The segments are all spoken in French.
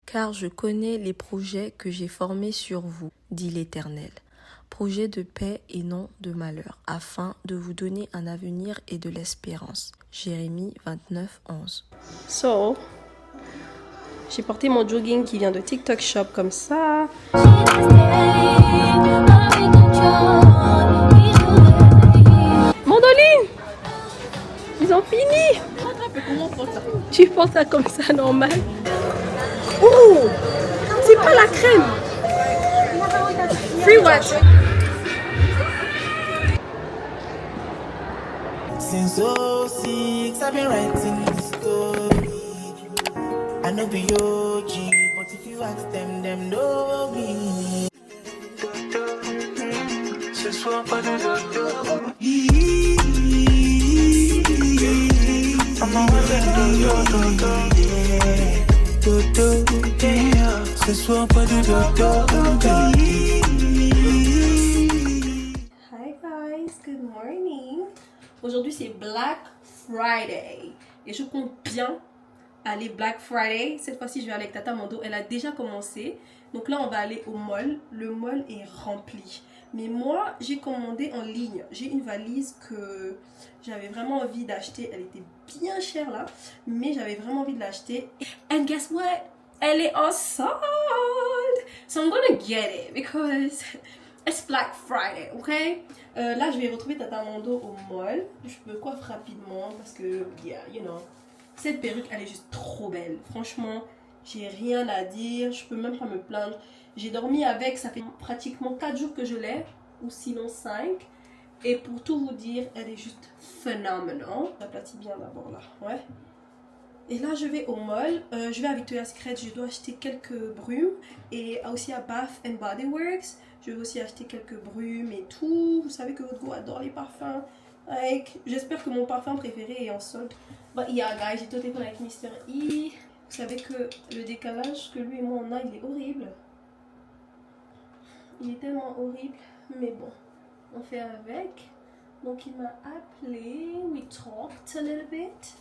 car je connais les projets que j'ai formés sur vous, dit l'Éternel. Projets de paix et non de malheur, afin de vous donner un avenir et de l'espérance. Jérémie 29, 11. So, j'ai porté mon jogging qui vient de TikTok Shop comme ça. Mandoline! Ils ont fini! Tu portes ça comme ça, normal? Oh! C'est pas la crème! Free watch! Since 06, I've been writing this story. I know be OG, but if you ask them, them know me. Ce soir, pas de dodo. Ce soir, pas de dodo. Hi guys, good morning. Aujourd'hui c'est Black Friday et je compte bien aller Black Friday. Cette fois-ci je vais aller avec Tata Mando, elle a déjà commencé. Donc là on va aller au mall, le mall est rempli. Mais moi j'ai commandé en ligne, j'ai une valise que j'avais vraiment envie d'acheter. Elle était bien chère là, mais j'avais vraiment envie de l'acheter. And guess what? Elle est en solde. So I'm gonna get it because it's Black Friday, ok? Là, je vais retrouver Tata Mando au mall. Je me coiffe rapidement parce que, yeah, you know, cette perruque, elle est juste trop belle. Franchement, j'ai rien à dire. Je peux même pas me plaindre. J'ai dormi avec, ça fait pratiquement 4 jours que je l'ai, ou sinon 5. Et pour tout vous dire, elle est juste phénoménale. J'aplatis bien d'abord là, ouais. Et là, je vais au mall. Je vais à Victoria's Secret. Je dois acheter quelques brumes. Et aussi à Bath and Body Works. Je vais aussi acheter quelques brumes et tout. Vous savez que votre go adore les parfums. Like, j'espère que mon parfum préféré est en solde. But yeah, guys, j'ai tout téléphone avec Mr. E. Vous savez que le décalage que lui et moi on a, il est horrible. Il est tellement horrible. Mais bon, on fait avec. Donc il m'a appelé. We talked a little bit.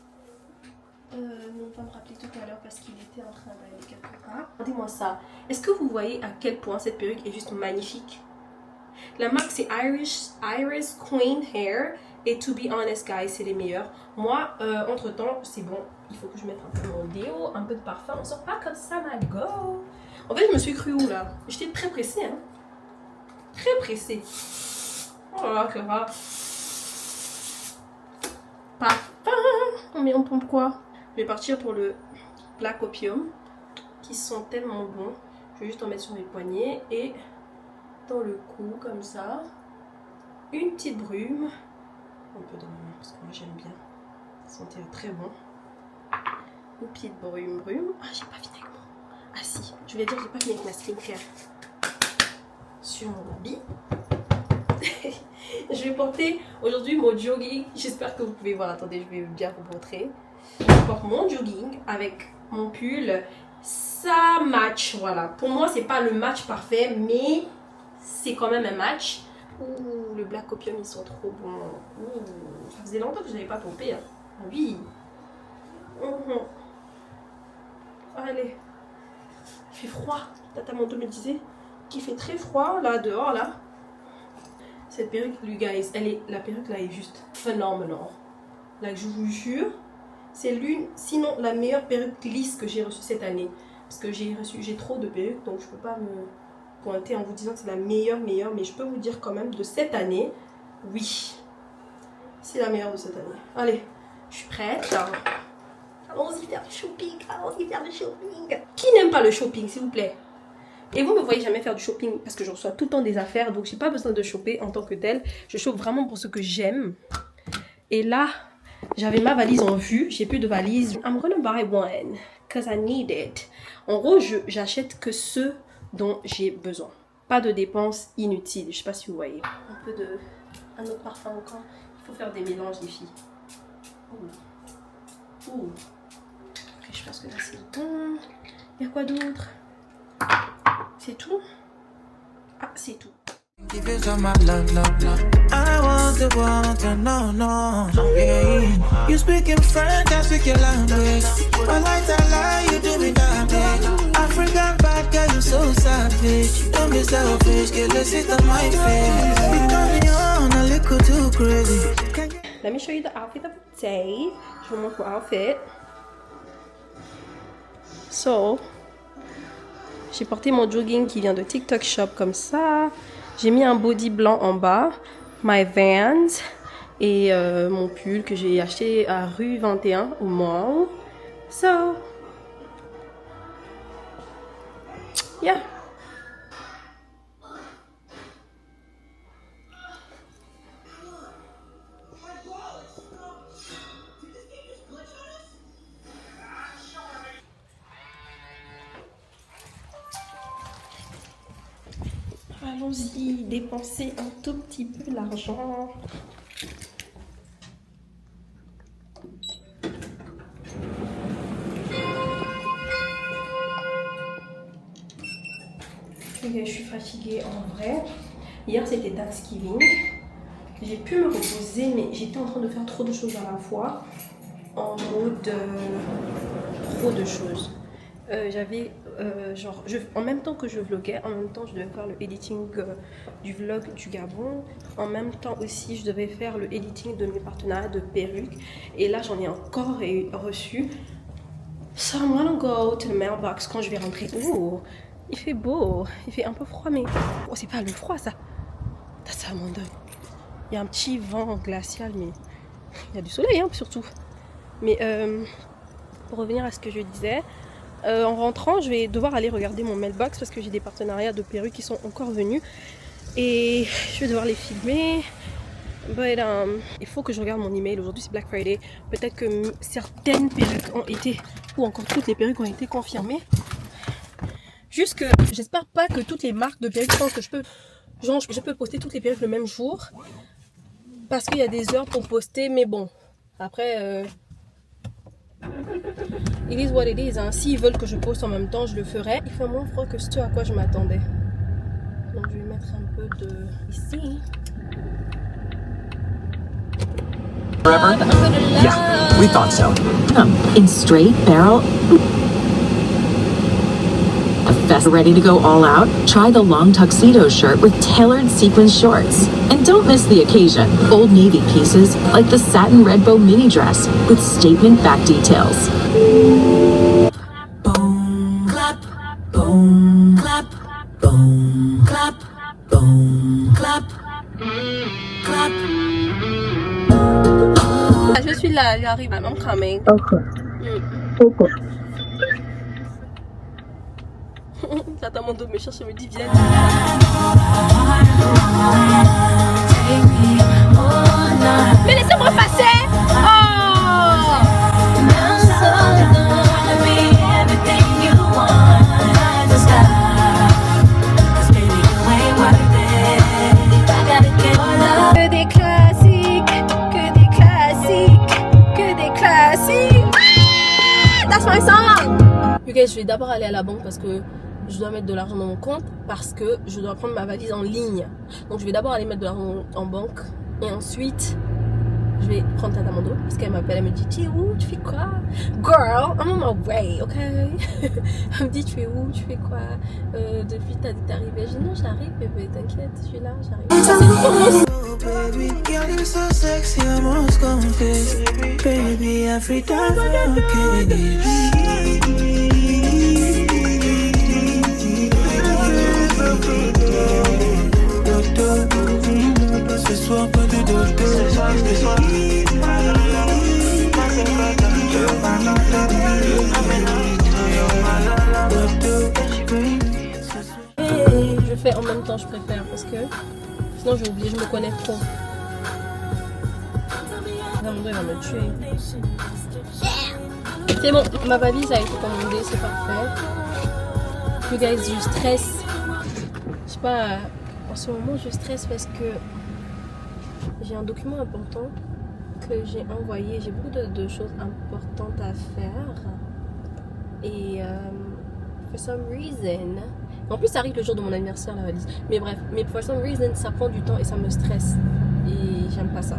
Mais il va me rappeler tout à l'heure parce qu'il était en train d'aller quelque part. Regardez-moi ça. Est-ce que vous voyez à quel point cette perruque est juste magnifique? La marque c'est Iris Queen Hair. Et to be honest guys, c'est les meilleurs. Moi, entre temps, c'est bon. Il faut que je mette un peu mon déo, un peu de parfum. On sort pas comme ça, ma go. En fait, je me suis crue où là? J'étais très pressée, hein. Très pressée. Oh là là, Clara. Parfum. Mais on pompe quoi? Je vais partir pour le Black Opium, qui sont tellement bons. Je vais juste en mettre sur mes poignets et dans le cou, comme ça. Une petite brume. Un peu dans ma main, parce que moi j'aime bien. Sentir très bon. Une petite brume. Ah, j'ai pas fini avec moi. Ah si, je vais dire que j'ai pas fini avec ma skincare. Sur mon habit. Je vais porter aujourd'hui mon jogging. J'espère que vous pouvez voir. Attendez, je vais bien vous montrer. Je porte mon jogging avec mon pull. Ça match, voilà. Pour moi, c'est pas le match parfait, mais c'est quand même un match. Ouh, le Black Opium, ils sont trop bons. Ouh, ça faisait longtemps que je n'avais pas pompé. Hein. Oui. Allez. Il fait froid. Tata Mando me disait qu'il fait très froid là dehors là. Cette perruque, lui, guys, la perruque là est juste phénoménale. Là, je vous jure, c'est l'une, sinon la meilleure perruque lisse que j'ai reçue cette année. Parce que j'ai trop de perruques, donc je peux pas me pointer en vous disant que c'est la meilleure, mais je peux vous dire quand même de cette année, oui, c'est la meilleure de cette année. Allez, je suis prête. Allons-y faire du shopping, Qui n'aime pas le shopping, s'il vous plaît? Et vous me voyez jamais faire du shopping parce que je reçois tout le temps des affaires, donc j'ai pas besoin de shopper en tant que tel. Je chope vraiment pour ce que j'aime. Et là, j'avais ma valise en vue, j'ai plus de valise. I'm gonna buy one because I need it. En gros, j'achète que ceux dont j'ai besoin. Pas de dépenses inutiles. Je sais pas si vous voyez. Un autre parfum encore. Il faut faire des mélanges, les filles. Ouh. Après, je pense que là c'est bon. Il y a quoi d'autre? C'est tout? Ah, c'est tout. Give you some of love. I want the water, no. Yeah. You speak in French, I speak your language. But like that lie, you do me that way. savage. Don't be selfish, get let's sit on my face. You turn me on a little too crazy. Let me show you the outfit of the day. Je vous montre mon outfit. So, j'ai porté mon jogging qui vient de TikTok Shop comme ça. J'ai mis un body blanc en bas, my Vans et mon pull que j'ai acheté à rue 21 au mall. So, yeah. Allons-y, dépenser un tout petit peu l'argent. Je suis fatiguée en vrai. Hier c'était Thanksgiving. J'ai pu me reposer mais j'étais en train de faire trop de choses à la fois. En mode trop de choses. J'avais en même temps que je vloguais, en même temps je devais faire le editing du vlog du Gabon, en même temps aussi je devais faire le editing de mes partenariats de perruques, et là j'en ai encore reçu. So I'm gonna go to the mailbox quand je vais rentrer. Oh, il fait beau, il fait un peu froid mais oh, c'est pas le froid ça. Ça m'endonne. Il y a un petit vent glacial mais il y a du soleil hein, surtout. Mais pour revenir à ce que je disais, en rentrant, je vais devoir aller regarder mon mailbox parce que j'ai des partenariats de perruques qui sont encore venus et je vais devoir les filmer. But, il faut que je regarde mon email. Aujourd'hui c'est Black Friday. Peut-être que certaines perruques ont été, ou encore toutes les perruques ont été confirmées. Juste que j'espère pas que toutes les marques de perruques pensent que je peux poster toutes les perruques le même jour parce qu'il y a des heures pour poster. Mais bon, après. It is what it is, hein. S'ils veulent que je poste en même temps, je le ferai. Il fait moins froid que ce à quoi je m'attendais. Donc je vais mettre un peu de ici. Forever? Yeah, we thought so. In straight barrel. A vest ready to go all out? Try the long tuxedo shirt with tailored sequin shorts. And don't miss the occasion. Old Navy pieces like the satin red bow mini dress with statement back details. Boom, clap, boom, clap, boom, clap, boom, clap, clap. Je suis là, j'arrive. I'm coming. Okay. Okay. Tata Mando me cherche et me dit viens. Mais laissez-moi passer. Oh! Que des classiques, que des classiques, que des classiques. Ah! That's my song. Ok, je vais d'abord aller à la banque parce que je dois mettre de l'argent dans mon compte parce que je dois prendre ma valise en ligne. Donc je vais d'abord aller mettre de l'argent en banque et ensuite je vais prendre Tata Mando parce qu'elle m'appelle, elle me dit tu es où, tu fais quoi? Girl, I'm on my way, ok? Elle me dit tu es où, tu fais quoi? Depuis t'as dit t'arrivais. Je dis non j'arrive bébé, t'inquiète, je suis là, j'arrive. Oh, baby, girl, you're so sexy, I must confess. Baby, every time I'm okay. Ce soir pas de dodo. Ce soir je fais en même temps, je préfère parce que sinon j'ai oublié, je me connais trop. Il va me tuer. C'est bon, ma valise a été commandée, c'est parfait. You guys, je stresse. Je sais pas, en ce moment je stresse parce que j'ai un document important que j'ai envoyé. J'ai beaucoup de choses importantes à faire. Et for some reason, en plus ça arrive le jour de mon anniversaire la valise. Mais bref, mais for some reason ça prend du temps et ça me stresse. Et j'aime pas ça.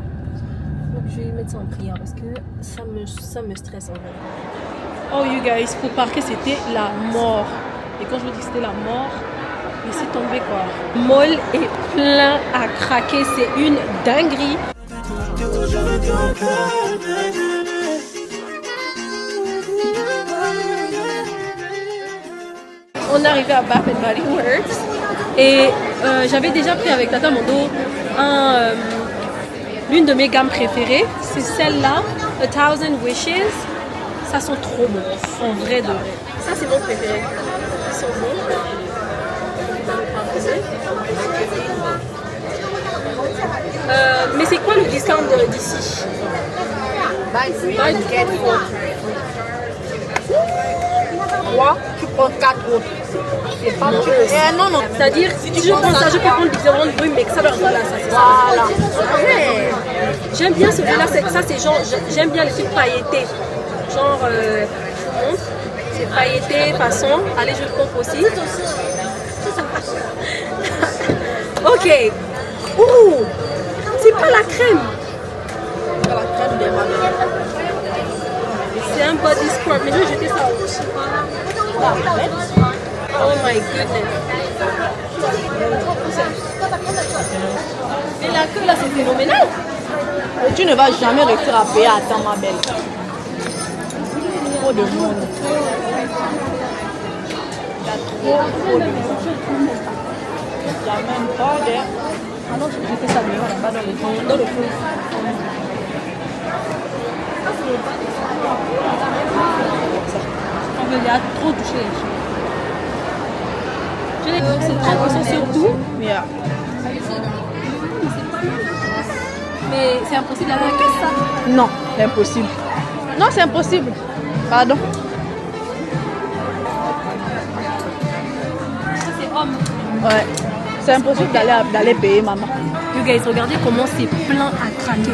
Donc je vais mettre ça en prière parce que ça me stresse en vrai. Oh you guys, pour parquer c'était la mort. Et quand je vous dis que c'était la mort, Laissez tomber quoi. Mall est plein à craquer, c'est une dinguerie. On est arrivé à Bath & Body Works et j'avais déjà pris avec Tata Mondo l'une de mes gammes préférées, c'est celle-là, A Thousand Wishes. Ça sent trop bon, en vrai de vrai. Ça c'est mon préféré. Ils sont bons. Mais c'est quoi le discount d'ici? Buy 3 get 4. 3, tu prends 4 autres. C'est pas plus. Non, non. C'est-à-dire, si je prends ça, je peux prendre du zéro, oui, mais que ça va voilà, ça c'est ça. Voilà. Okay. J'aime bien celui-là, ça c'est genre, j'aime bien les trucs pailletés. Genre, c'est pailleté, façon. Allez, je le compte aussi. Ok. Ouh, c'est pas la crème. C'est la crème des malades. C'est un body scrub, mais je vais jeter ça aussi. Oh my goodness. Mais la queue là, c'est phénoménal. Et tu ne vas jamais réussir à payer à temps, ma belle. Trop de monde. Il y a trop de monde. Il n'y a même pas de... Ah non, j'ai fait ça mieux là-bas dans le fond. Il y a trop touché les choses. C'est très puissant surtout. Yeah. Mais c'est impossible d'avoir la caisse ça. Non, c'est impossible. Non, c'est impossible. Pardon. Ça c'est homme. Ouais. C'est impossible d'aller payer, maman. You guys, regardez comment c'est plein à craquer.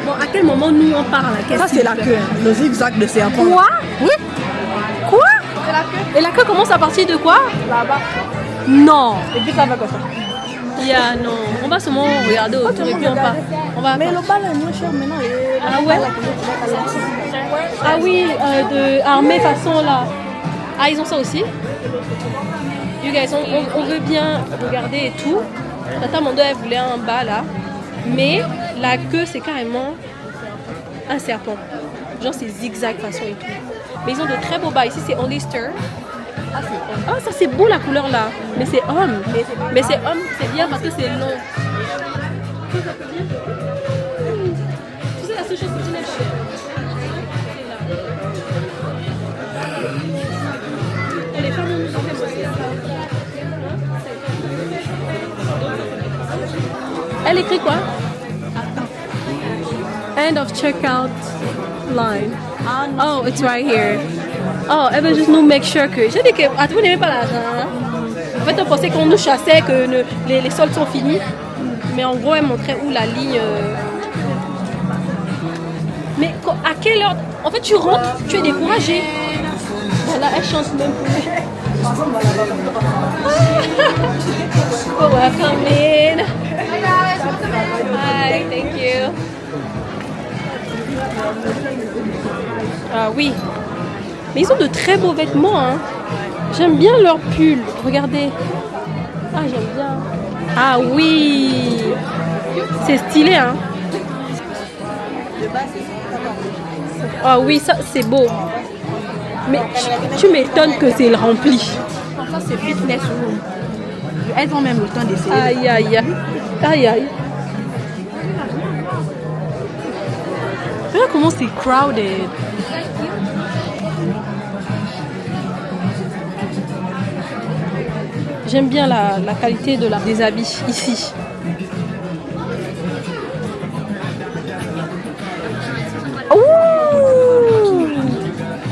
Bon, à quel moment nous on part à la caisse? Ça, c'est la queue. Le zigzag de serpent. Quoi? Oui. Quoi? C'est la queue. Et la queue commence à partir de quoi? Là-bas. Non. Et puis ça va comme ça. Yeah, non. On va seulement regarder autour et puis on part. Mais le bal est moins cher maintenant. Ah ouais? Ah oui, de armée façon là. Ah, ils ont ça aussi? You guys, on veut bien regarder et tout. Tata Mondo, elle voulait un bas là. Mais la queue, c'est carrément un serpent. Genre, c'est zigzag façon et tout. Mais ils ont de très beaux bas. Ici, c'est Hollister. Ah, ça, c'est beau la couleur là. Mais c'est homme. Mais c'est homme, c'est bien parce que c'est long. Tu sais, la seule chose que tu n'aimes pas. Les femmes nous ont fait bosser ça. Elle écrit quoi? End of checkout line. Oh, it's right here. Oh, elle veut juste nous make sure que... J'ai dit que... Ah, vous n'aimez pas l'argent. Hein? En fait, on pensait qu'on nous chassait, que les soldes sont finis. Mais en gros, elle montrait où la ligne... Mais à quelle heure... En fait, tu rentres, tu es découragé. Voilà, elle chante même plus. Oh, welcome in. Hi, thank you. Ah oui. Mais ils ont de très beaux vêtements. Hein. J'aime bien leur pull. Regardez. Ah, j'aime bien. Ah oui. C'est stylé, hein. Ah oui, ça, c'est beau. Mais tu m'étonnes que c'est rempli. Ça, c'est fitness room. Elles ont même le temps d'essayer. Aïe, aïe, aïe, aïe. Regarde comment c'est crowded. J'aime bien la qualité des habits ici. Ouh!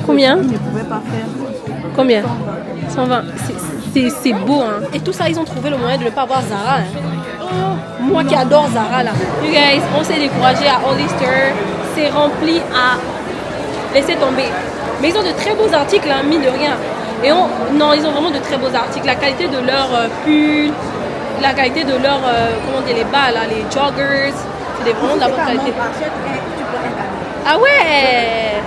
Combien? Ils ne pouvaient pas faire. Combien? 120. C'est beau, hein. Et tout ça, ils ont trouvé le moyen de ne pas avoir Zara. Hein. Moi qui adore Zara, là. You guys, on s'est découragé à Hollister. C'est rempli à laisser tomber. Mais ils ont de très beaux articles, hein, mine de rien. Et non, ils ont vraiment de très beaux articles. La qualité de leur pull, la qualité de leur, comment dire, les bas, là, les joggers. C'est vraiment de la bonne qualité. Ah ouais!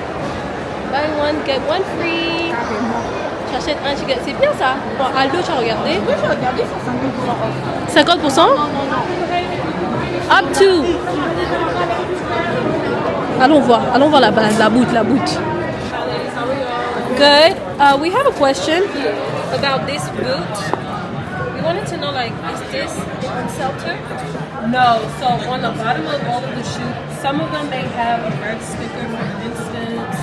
Buy one, get one free. J'achète un ticket. C'est bien ça. Bon, Aldo, tu as regardé? Oui, j'ai regardé, c'est 50% off. 50%? Up to. Allons voir la base, la boot. Good. We have a question about this boot. We wanted to know, like, is this on shelter? No. So on the bottom of all of the shoes, some of them may have a birth sticker, for instance.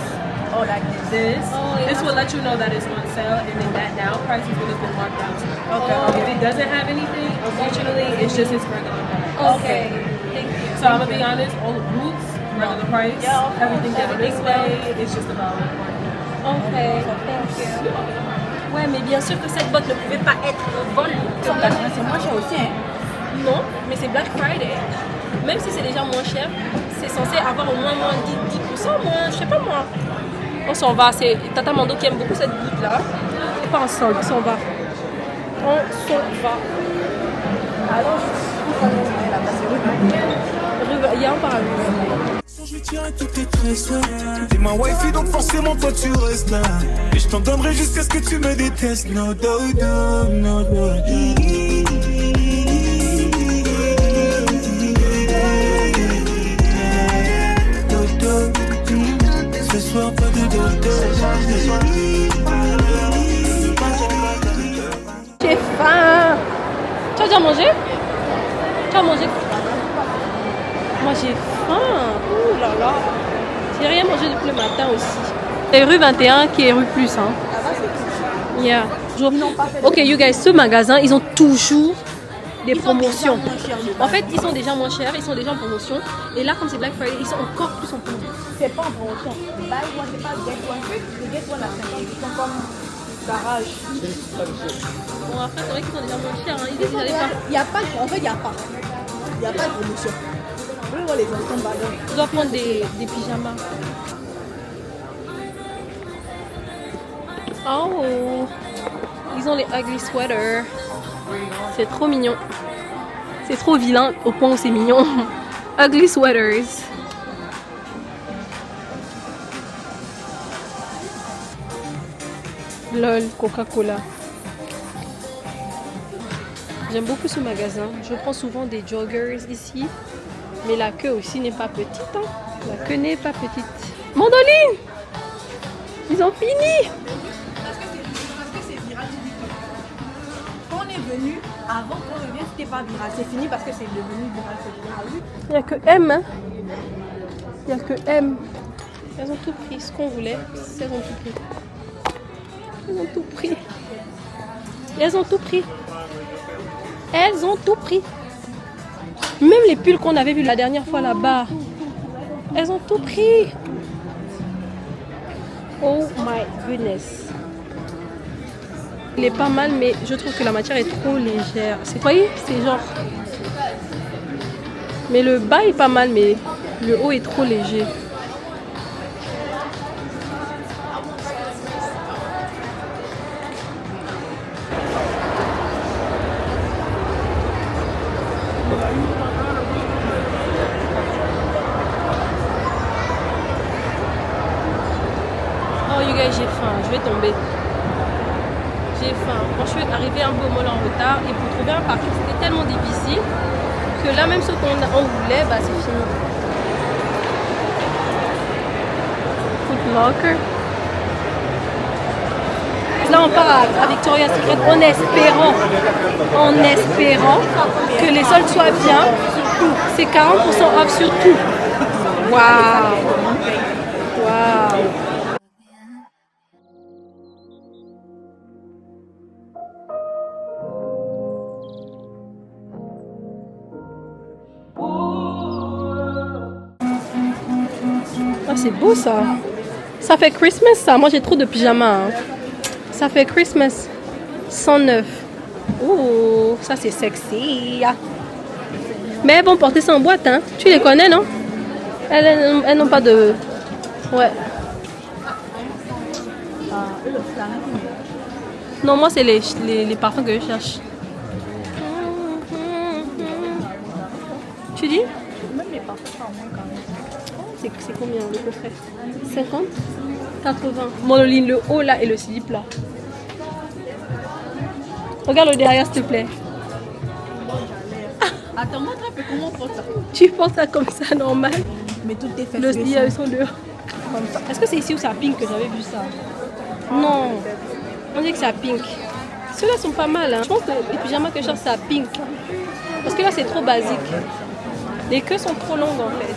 Oh, like this. Oh, yeah. This will let you know that it's on sale, and then that now price is going to be marked down to. Okay. If it doesn't have anything, unfortunately, it's just its regular price. Okay. Thank you. So I'm gonna be honest, all the boots, regular price. Yeah. Everything on display, it's just about. Okay. Thank you. Ouais, mais bien sûr que cette botte ne pouvait pas être au vol. C'est moins cher aussi, hein? Non, mais c'est Black Friday. Même si c'est déjà moins cher, c'est censé avoir au moins 10%, moins, je sais pas moi. On s'en va, c'est Tata Mando qui aime beaucoup cette boot là. C'est pas ensemble, on s'en va. Alors, il y a un paravent. Je tiens toutes tes tresses. T'es ma wifey donc forcément toi tu restes là. Et je t'en donnerai jusqu'à ce que tu me détestes. No doubt, no doubt. Ce soir pas de dodo. J'ai faim. Tu as déjà mangé? Tu as mangé? Moi j'ai faim. Ouh là là. J'ai rien mangé depuis le matin aussi. C'est rue 21 qui est rue plus. Hein. Yeah. Ok, you guys, ce magasin, ils ont toujours des promotions. En fait, ils sont déjà moins chers, ils sont déjà en promotion. Et là, comme c'est Black Friday, ils sont encore plus en promotion. C'est pas en promotion. Buy one, c'est pas get one. Le get one à 50, ils sont comme garage. Bon, après, c'est vrai qu'ils sont déjà moins chers. Hein. Il n'y a pas, en fait, il n'y a pas. Il n'y a pas de promotion. On voit les enfants ballons. Je dois prendre des pyjamas. Oh, ils ont les ugly sweaters. C'est trop mignon. C'est trop vilain au point où c'est mignon. Ugly sweaters. Lol, Coca-Cola. J'aime beaucoup ce magasin. Je prends souvent des joggers ici. Mais la queue aussi n'est pas petite. Hein. La queue n'est pas petite. Mandoline! Ils ont fini! Parce que c'est viral sur TikTok. Quand on est venu, avant qu'on revienne, c'était pas viral. C'est fini parce que c'est devenu viral. Il n'y a que M. Hein. Il n'y a que M. Elles ont tout pris. Ce qu'on voulait, elles ont tout pris. Elles ont tout pris. Elles ont tout pris. Elles ont tout pris. Même les pulls qu'on avait vus la dernière fois là-bas. Elles ont tout pris. Oh my goodness. Il est pas mal, mais je trouve que la matière est trop légère. C'est quoi? C'est genre... Mais le bas est pas mal, mais le haut est trop léger. Oh you guys, j'ai faim, je vais tomber. J'ai faim. Quand je suis arrivée un peu au mall en retard et pour trouver un parking, c'était tellement difficile que là même ce qu'on voulait, bah c'est fini. Foot Locker. Là on part à Victoria's Secret en espérant que les soldes soient bien. C'est 40% off sur tout. Waouh. Waouh. Ah, c'est beau ça. Ça fait Christmas ça. Moi j'ai trop de pyjamas. Hein. Ça fait Christmas. 109. Oh, ça c'est sexy. Mais elles vont porter ça en boîte. Hein. Tu les connais, non? Elles n'ont pas de... Ouais. Non, moi c'est les parfums que je cherche. Tu dis? Même les parfums sont en moins quand même. C'est combien le coffret? 50? 80. Monoline, le haut là et le slip là. Regarde le derrière, s'il te plaît. Attends, montre un peu comment on porte ça. Tu portes ça comme ça, normal. Mais toutes tes fesses. Le style, descendent ils sont dehors. comme ça. Est-ce que c'est ici ou c'est à Pink que j'avais vu ça? Non. On dit que c'est à Pink. Ceux-là sont pas mal. Hein. Je pense que les pyjamas que je cherche, c'est à Pink. Parce que là, c'est trop basique. Les queues sont trop longues, en fait.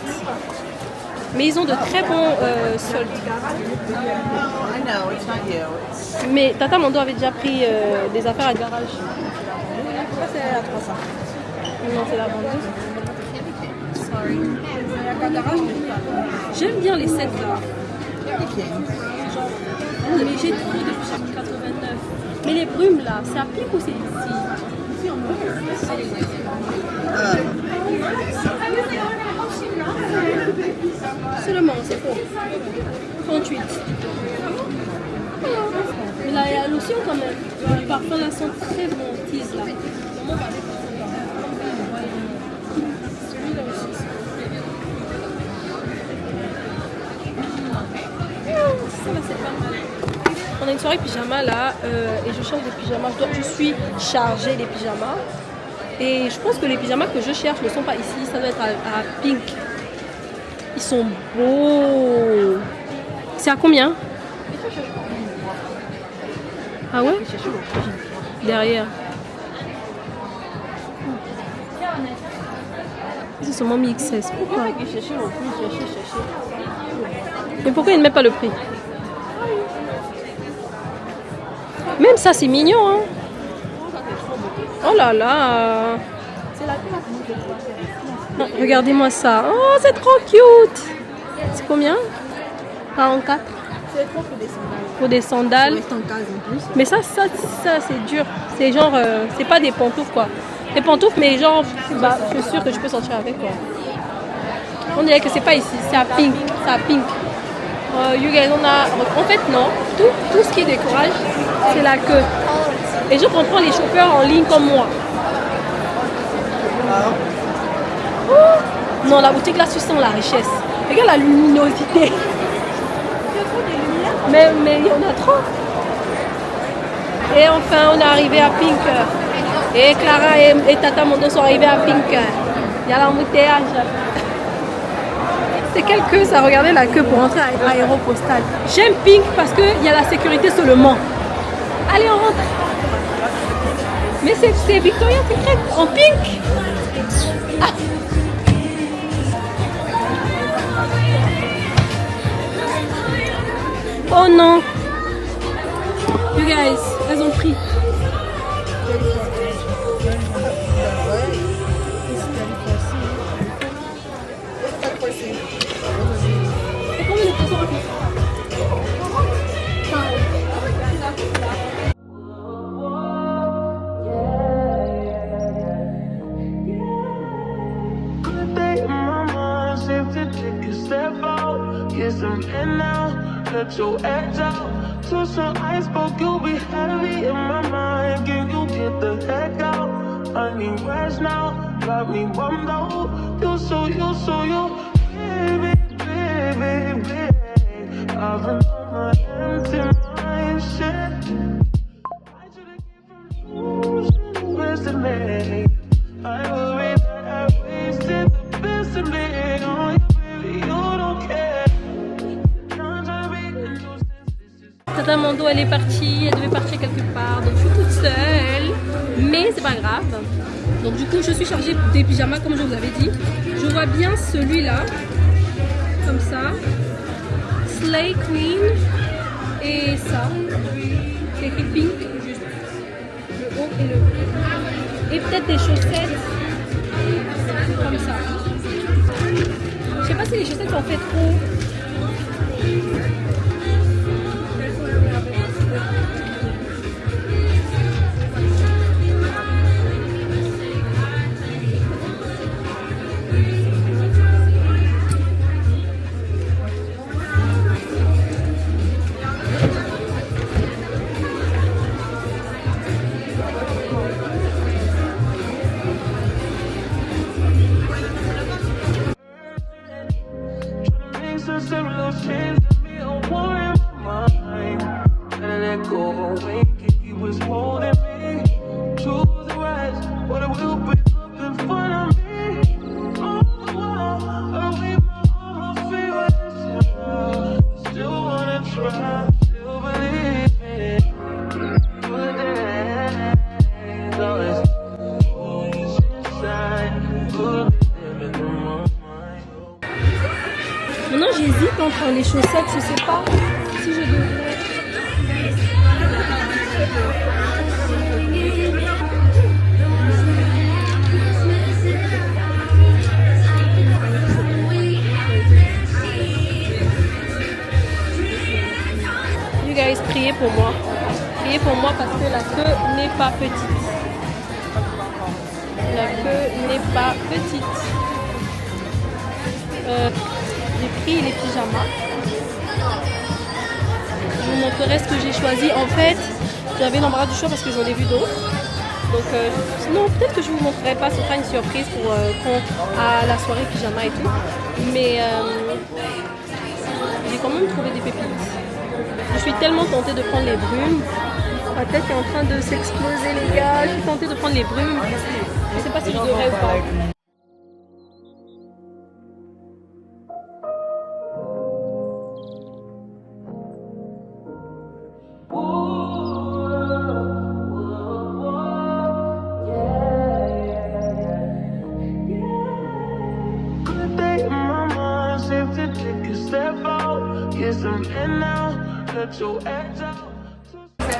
Mais ils ont de très bons soldes. I know, it's not you. Mais Tata Mando avait déjà pris des affaires à garage. Ça, c'est à 300. Non, c'est la vendeuse. Sorry. Il y a qu'un garage, mais J'aime bien les sets là. Mais j'ai trop de pyjamas 89. Mais les brumes là, c'est à Pink ou c'est ici? Ici en Seulement, c'est faux. 38. Mais là, il y a la lotion quand même. Les parfums là sont très bons. Tease là. Ça va, c'est pas mal. On a une soirée pyjama là et je cherche des pyjamas. Je suis chargée des pyjamas. Et je pense que les pyjamas que je cherche ne sont pas ici. Ça doit être à Pink. Ils sont beaux. C'est à combien? Ah ouais? Derrière. C'est seulement mis XS. Pourquoi? Mais pourquoi il ne met pas le prix? Même ça, c'est mignon. Hein? Oh là là. Oh, regardez-moi ça. Oh, c'est trop cute. C'est combien? 44. c'est trop pour des sandales. Pour des sandales. Reste en case en plus. Mais ça c'est dur. C'est genre, c'est pas des pantoufles quoi. Des pantoufles, mais genre, bah, je suis sûre que je peux sortir avec quoi. On dirait que c'est pas ici, c'est à Pink. C'est à Pink. You guys, on a. En fait, non. Tout ce qui est décourage, c'est la queue. Et je comprends les shoppers en ligne comme moi. Oh. Non, la boutique là, tu sens la richesse. Regarde la luminosité. Mais il y en a trop. Et enfin, on est arrivé à Pink. Et Clara et Tata Mondo sont arrivés à Pink. Il y a l'embouteillage. C'est quelle queue ça? Regardez la queue pour entrer à Aéropostale. J'aime Pink parce qu'il y a la sécurité seulement. Allez, on rentre. Mais c'est Victoria's Secret en Pink. Ah. Oh non. You guys, elles ont pris. Et combien de personnes ont fait? Let your edge out to some iceberg, you'll be heavy in my mind. Can you get the heck out? I need rest now, got me bummed out. You so baby, baby, baby. I've been on my empty mind, shit. I should've came from you, best of me. I worry that I wasted the best of me on you, baby, you don't care. Tata Mando, elle est partie, elle devait partir quelque part, donc je suis toute seule, mais c'est pas grave. Donc du coup, je suis chargée des pyjamas comme je vous avais dit. Je vois bien celui-là, comme ça, Slay Queen, et ça, c'est écrit Pink, juste le haut et le bas. Et peut-être des chaussettes, comme ça. Je sais pas si les chaussettes sont faites trop. les chaussettes, je sais pas si je devrais. You guys, priez pour moi. Priez pour moi parce que la queue n'est pas petite. La queue n'est pas petite. J'ai pris les pyjamas. Je vous montrerai ce que j'ai choisi. En fait, j'avais l'embarras du choix parce que j'en ai vu d'autres. Donc, sinon, peut-être que je vous montrerai pas. Ce sera une surprise pour à la soirée pyjama et tout. Mais j'ai quand même trouvé des pépites. Je suis tellement tentée de prendre les brumes. Ma tête est en train de s'exploser, les gars. Je suis tentée de prendre les brumes. Je sais pas si je devrais ou pas.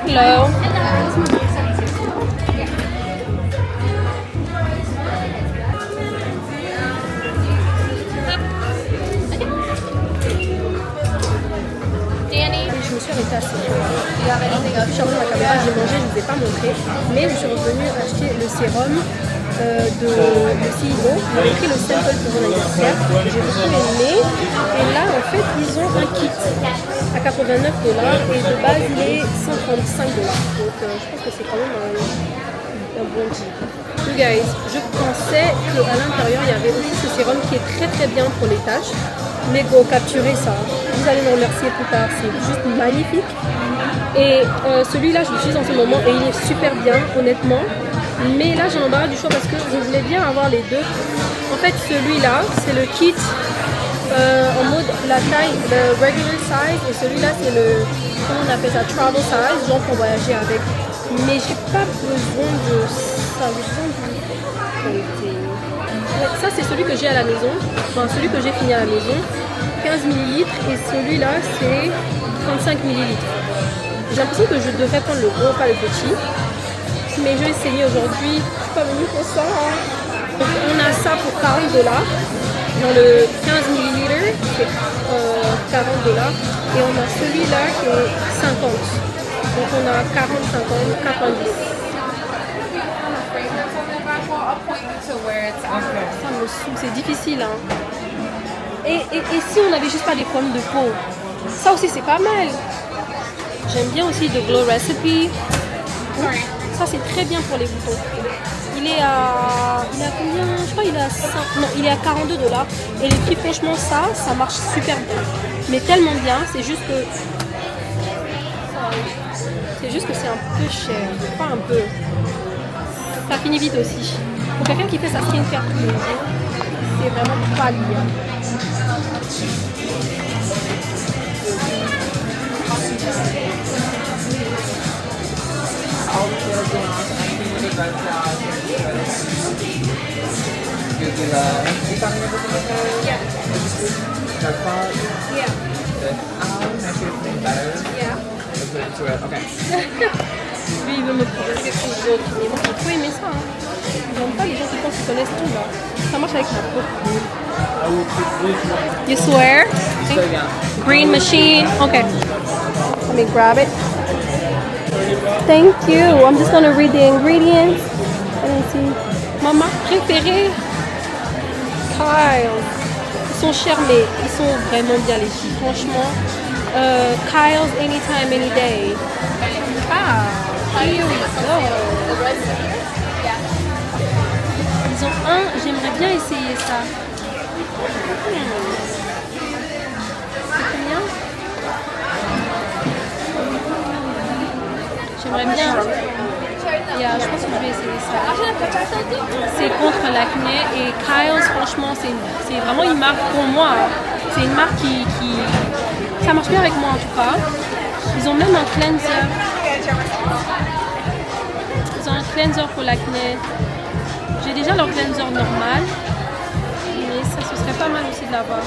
Hello. Je me suis arrêtée assez. Je suis chargée ma caméra, j'ai mangé, je ne vous ai pas montré. Mais je suis revenue acheter le sérum de CIO. J'ai pris le sample pour mon anniversaire. J'ai beaucoup aimé. Et là, en fait, ils ont un kit à $89 et de base, il est $135. Donc, je pense que c'est quand même un bon kit. You guys, je pensais qu'à l'intérieur, il y avait aussi ce sérum qui est très très bien pour les taches. Mais go, capturez ça. Vous allez me remercier plus tard. C'est juste magnifique. Et celui-là, je l'utilise en ce moment et il est super bien, honnêtement. Mais là, j'ai l'embarras du choix parce que je voulais bien avoir les deux. En fait, celui-là, c'est le kit en mode la taille, le regular size. Et celui-là, c'est le, comment on appelle ça, travel size, genre pour voyager avec. Mais j'ai pas besoin de ça. J'ai besoin de qualité. Ça, c'est celui que j'ai à la maison. Enfin, celui que j'ai fini à la maison. 15 ml. Et celui-là, c'est 35 ml. J'ai l'impression que je devrais prendre le gros, pas le petit. Mais je vais essayer aujourd'hui. Je suis pas venue pour ça. Donc, on a ça pour $40. Dans le 15 ml, c'est $40. Et on a celui-là qui est 50. Donc on a 40, 50, 90. Ça me saoule, c'est difficile. Hein. Et si on n'avait juste pas des problèmes de peau? Ça aussi c'est pas mal. J'aime bien aussi The Glow Recipe. Ça c'est très bien pour les boutons. Il est à combien? Je crois qu'il est à 5, non, il est à $42. Et les prix, franchement, ça marche super bien. Mais tellement bien, c'est juste que c'est un peu cher. Pas un peu. Ça finit vite aussi. Pour quelqu'un qui fait sa skincare tous les jours, c'est vraiment pas lié. Lui, il veut me prouver quelque chose d'autre. Mais moi, j'ai trop aimé ça. Hein. J'aime pas les gens qui pensent qu'ils connaissent tout là. Ça marche avec ma peau. You swear? Green machine. Okay. Let me grab it. Thank you. I'm just gonna read the ingredients. Let me see. Ma marque préférée, Kyle. Ils sont chers, mais ils sont vraiment bien les filles. Franchement, Kyle's Anytime, Any Day. Ah, here we go. Ils ont un, j'aimerais bien essayer ça. C'est combien? J'aimerais bien. Yeah, je pense que je vais essayer ça. C'est contre l'acné et Kyle's, franchement, c'est vraiment une marque pour moi. C'est une marque qui ça marche bien avec moi en tout cas. Ils ont même un cleanser. Ils ont un cleanser pour l'acné. J'ai déjà leur cleanser normal, mais ça ce serait pas mal aussi de l'avoir.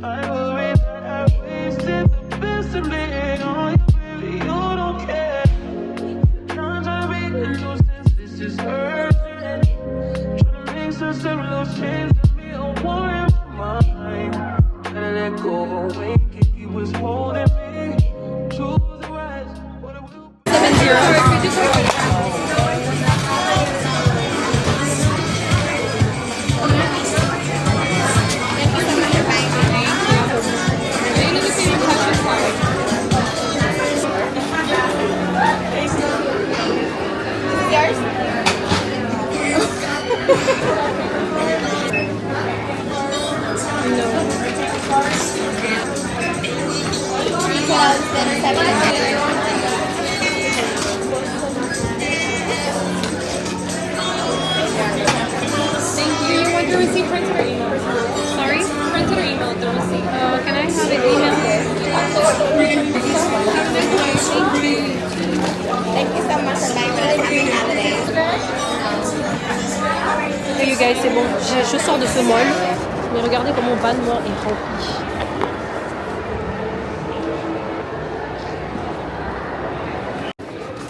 I worry that I wasted the best of me on you, baby. You don't care. I'm trying to be in your sense. This is urgent. Trying to make some little change to me. A war in my mind. Gotta let go of when he was holding me. Choose the right. What it will be. 7-0. Ok you guys, c'est bon, je sors de ce mall, mais regardez comment mon van noir est rempli.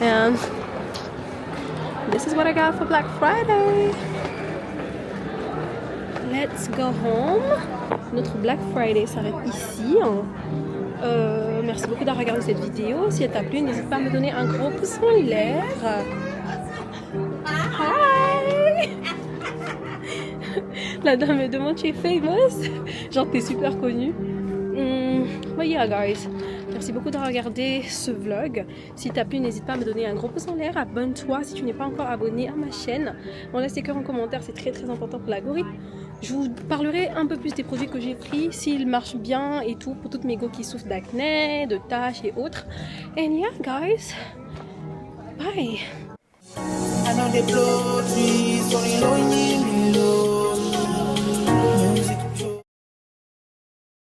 And this is what I got for Black Friday. Let's go home. Notre Black Friday s'arrête ici. Merci beaucoup d'avoir regardé cette vidéo. Si elle t'a plu, n'hésite pas à me donner un gros pouce en l'air. Hi! La dame me demande tu es famous. Genre t'es super connue. But yeah guys, merci beaucoup d'avoir regardé ce vlog. Si t'as plu, n'hésite pas à me donner un gros pouce en l'air. Abonne-toi si tu n'es pas encore abonné à ma chaîne. On laisse tes cœurs en commentaire, c'est très très important pour l'algorithme. Je vous parlerai un peu plus des produits que j'ai pris, s'ils marchent bien et tout, pour toutes mes go qui souffrent d'acné, de taches et autres. And yeah guys, bye! I know they blow trees, only lonely